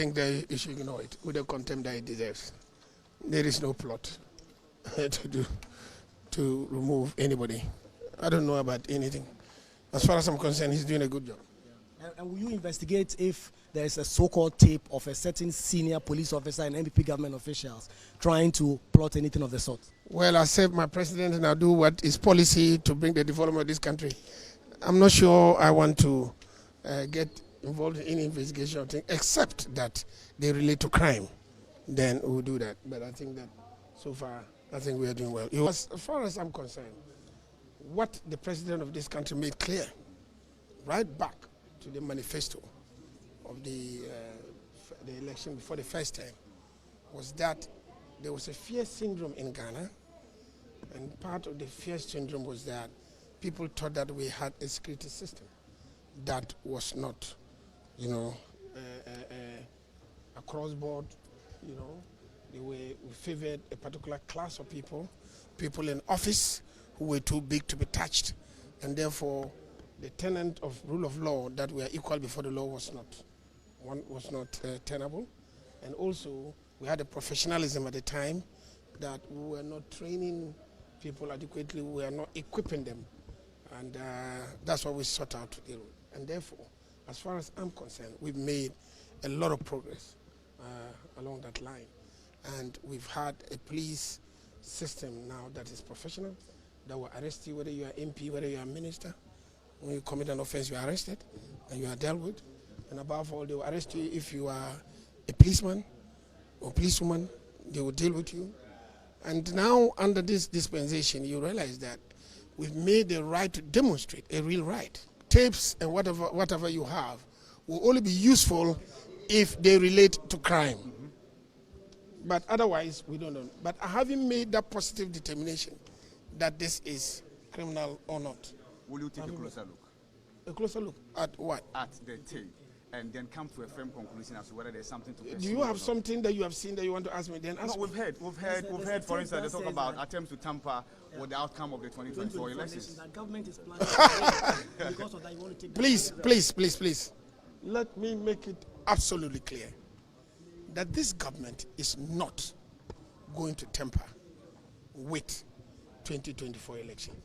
I think that you should ignore it with the contempt that it deserves. There is no plot to remove anybody. I don't know about anything. As far as I'm concerned, he's doing a good job. And will you investigate if there is a so-called tape of a certain senior police officer and MPP government officials trying to plot anything of the sort? Well, I serve my president and I'll do what is policy to bring the development of this country. I'm not sure I want to get involved in any investigation or thing, except that they relate to crime. Then we'll do that. But I think that so far, I think we are doing well. As far as I'm concerned, what the president of this country made clear, right back to the manifesto of the election before the first time, was that there was a fear syndrome in Ghana, and part of the fear syndrome was that people thought that we had a security system that was not, across board, we favored a particular class of people in office who were too big to be touched, and therefore the tenet of rule of law, that we are equal before the law, was not tenable. And also we had a professionalism at the time that we were not training people adequately, we were not equipping them, and that's what we sought out to deal with. And therefore, as far as I'm concerned, we've made a lot of progress along that line, and we've had a police system now that is professional, that will arrest you whether you are MP, whether you are minister. When you commit an offense, you are arrested and you are dealt with. And above all, they will arrest you if you are a policeman or policewoman. They will deal with you. And now, under this dispensation, you realize that we've made the right to demonstrate a real right. Tapes and whatever you have will only be useful if they relate to crime. But otherwise, we don't know. But having made that positive determination that this is criminal or not. Will you take a closer look? A closer look at what? At the tape, and then come to a firm conclusion as to whether there's something to. Do you have something that you have seen that you want to ask me? Then ask. No, we've heard. For instance, they talk about attempts to tamper with the outcome of the 2024 elections. That government is planning because of that. You want to take. Please. Let me make it absolutely clear that this government is not going to tamper with 2024 election.